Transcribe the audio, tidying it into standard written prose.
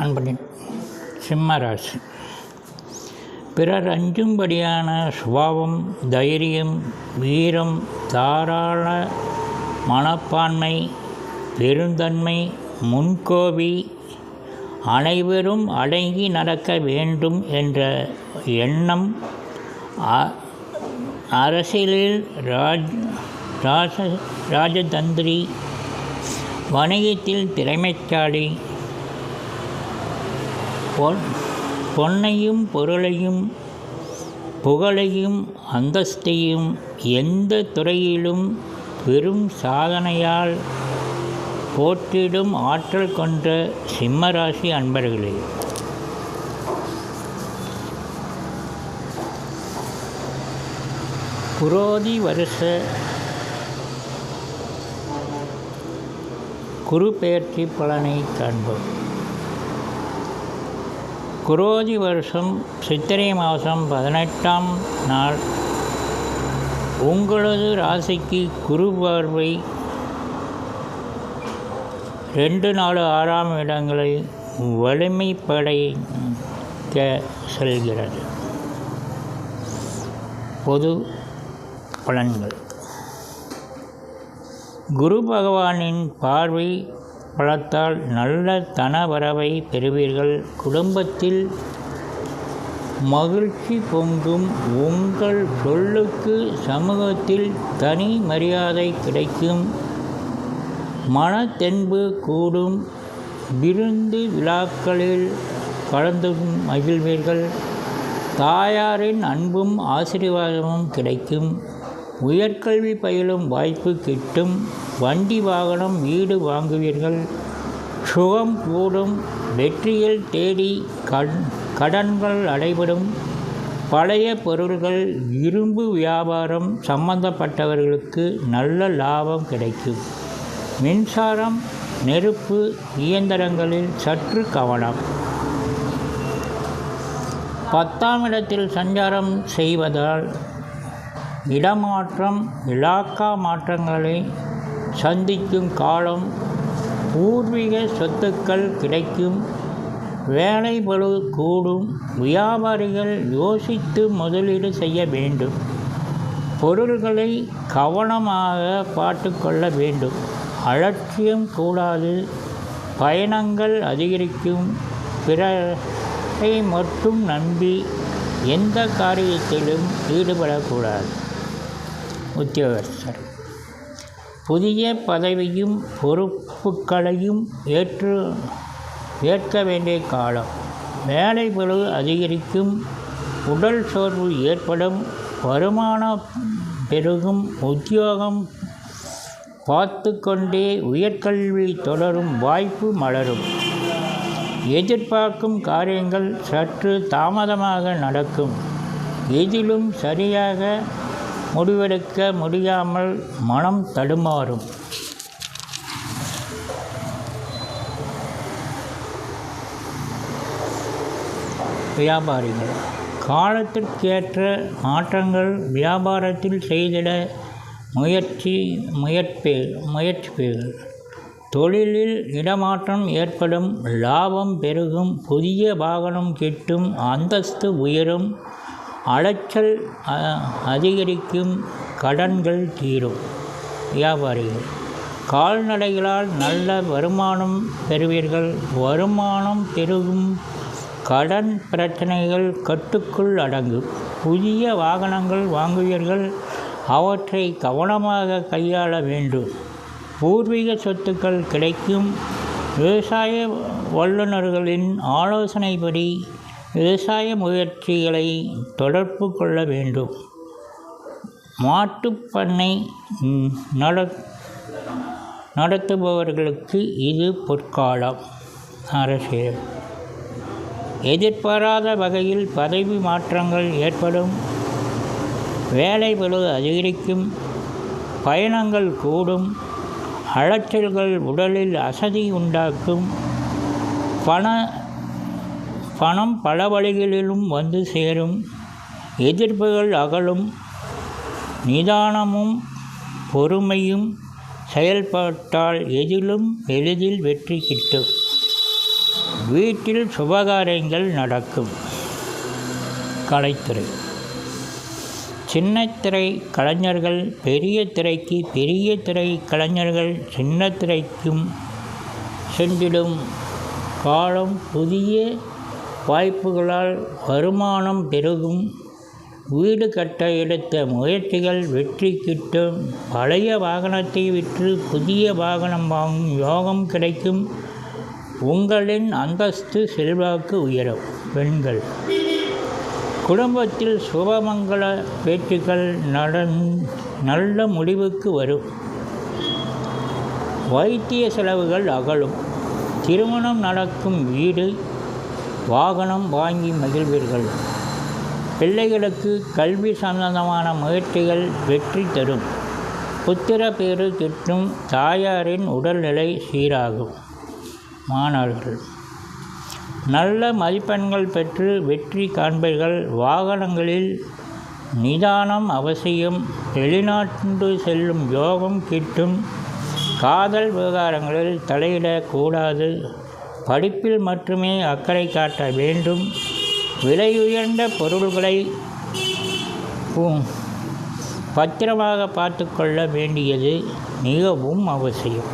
அன்பனின் சிம்மராசி. பிறர் அஞ்சும்படியான சுபாவம், தைரியம், வீரம், தாராள மனப்பான்மை, பெருந்தன்மை, முன்கோபி, அனைவரும் அடங்கி நடக்க வேண்டும் என்ற எண்ணம், அரசியலில் ராஜதந்திரி, வணிகத்தில் திறமைசாலி, பொன்னையும் பொருளையும் புகழையும் அந்தஸ்தையும் எந்த துறையிலும் பெரும் சாதனையால் போற்றிடும் ஆற்றல் கொண்ட சிம்மராசி அன்பர்களே, குரோதி வருஷ குரு பெயர்ச்சி பலனை காண்போம். குரோதி வருஷம் சித்திரை மாதம் 18ஆம் நாள் உங்களது ராசிக்கு குரு பார்வை 2, 4, 6ஆம் இடங்களை வலிமை படைக்க செல்கிறது. பொது பலன்கள். குரு பகவானின் பார்வை பலத்தால் நல்ல தனவரவை பெறுவீர்கள். குடும்பத்தில் மகிழ்ச்சி பொங்கும். உங்கள் சொல்லுக்கு சமூகத்தில் தனி மரியாதை கிடைக்கும். மனத்தென்பு கூடும். விருந்து விழாக்களில் கலந்து மகிழ்வீர்கள். தாயாரின் அன்பும் ஆசீர்வாதமும் கிடைக்கும். உயர்கல்வி பயிலும் வாய்ப்பு கிட்டும். வண்டி வாகனம் வீடு வாங்குவீர்கள். சுகம் கூடும். வெற்றியில் தேடி கடன்கள் அடைபடும். பழைய பொருள்கள், இரும்பு வியாபாரம் சம்பந்தப்பட்டவர்களுக்கு நல்ல லாபம் கிடைக்கும். மின்சாரம், நெருப்பு இயந்திரங்களில் சற்று கவனம். 10ஆம் இடத்தில் சஞ்சாரம் செய்வதால் இடமாற்றம், இலாக்கா மாற்றங்களை சந்திக்கும் காலம். பூர்வீக சொத்துக்கள் கிடைக்கும். வேலை பளு கூடும். வியாபாரிகள் யோசித்து முதலீடு செய்ய வேண்டும். பொருள்களை கவனமாக பார்த்து கொள்ள வேண்டும். அலட்சியம் கூடாது. பயணங்கள் அதிகரிக்கும். பிறரை மட்டும் நம்பி எந்த காரியத்திலும் ஈடுபடக்கூடாது. உத்தியோகஸ்தர் புதிய பதவியும் பொறுப்புகளையும் ஏற்க வேண்டிய காலம். வேலை பளு அதிகரிக்கும். உடல் சோர்வு ஏற்படும். வருமானம் பெருகும். உத்தியோகம் பார்த்து கொண்டே உயர்கல்வி தொடரும் வாய்ப்பு மலரும். எதிர்பார்க்கும் காரியங்கள் சற்று தாமதமாக நடக்கும். எதிலும் சரியாக முடிவெடுக்க முடியாமல் மனம் தடுமாறும். வியாபாரிகள் காலத்திற்கேற்ற மாற்றங்கள் வியாபாரத்தில் செய்திட முயற்சிப்பீர்கள். தொழிலில் இடமாற்றம் ஏற்படும். லாபம் பெருகும். புதிய வாகனம் கிட்டும். அந்தஸ்து உயரும். அலைச்சல் அதிகரிக்கும். கடன்கள் தீரும். வியாபாரிகள் கால்நடைகளால் நல்ல வருமானம் பெறுவீர்கள். வருமானம் பெருகும். கடன் பிரச்சனைகள் கட்டுக்குள் அடங்கும். புதிய வாகனங்கள் வாங்குவீர்கள். அவற்றை கவனமாக கையாள வேண்டும். பூர்வீக சொத்துக்கள் கிடைக்கும். விவசாய வல்லுநர்களின் ஆலோசனைப்படி விவசாய முயற்சிகளை தொடர்பு கொள்ள வேண்டும். மாட்டுப்பண்ணை நடத்துபவர்களுக்கு இது பொற்காலம். அரசியல் எதிர்பாராத வகையில் பதவி மாற்றங்கள் ஏற்படும். வேலை பளு அதிகரிக்கும். பயணங்கள் கூடும். அலைச்சல்கள் உடலில் அசதி உண்டாக்கும். பணம் பல வழிகளிலும் வந்து சேரும். எதிர்ப்புகள் அகலும். நிதானமும் பொறுமையும் செயல்பட்டால் எதிலும் எளிதில் வெற்றி கிட்டும். வீட்டில் சுபகாரியங்கள் நடக்கும். கலைத்துறை சின்னத்திரை கலைஞர்கள் பெரிய திரைக்கு, பெரிய திரை கலைஞர்கள் சின்ன திரைக்கும் சென்றிடும் காலம். புதிய வாய்ப்புகளால் வருமானம் பெருகும். வீடு கட்ட எடுத்த முயற்சிகள் வெற்றி கிட்டும். பழைய வாகனத்தை விற்று புதிய வாகனம் வாங்கும் யோகம் கிடைக்கும். உங்களின் அந்தஸ்து செல்வாக்கு உயரும். பெண்கள் குடும்பத்தில் சுபமங்கள பேச்சுக்கள் நல்ல முடிவுக்கு வரும். வைத்திய செலவுகள் அகலும். திருமணம் நடக்கும். வீடு வாகனம் வாங்கி மகிழ்வீர்கள். பிள்ளைகளுக்கு கல்வி சம்பந்தமான முயற்சிகள் வெற்றி தரும். புத்திர பேறு கிட்டும். தாயாரின் உடல்நிலை சீராகும். மாணவர்கள் நல்ல மதிப்பெண்கள் பெற்று வெற்றி காண்பீர்கள். வாகனங்களில் நிதானம் அவசியம். வெளிநாட்டு செல்லும் யோகம் கிட்டும். காதல் விவகாரங்களில் தலையிடக்கூடாது. படிப்பில் மட்டுமே அக்கறை காட்ட வேண்டும். விலையுயர்ந்த பொருள்களை பத்திரமாக பார்த்து கொள்ள வேண்டியது மிகவும் அவசியம்.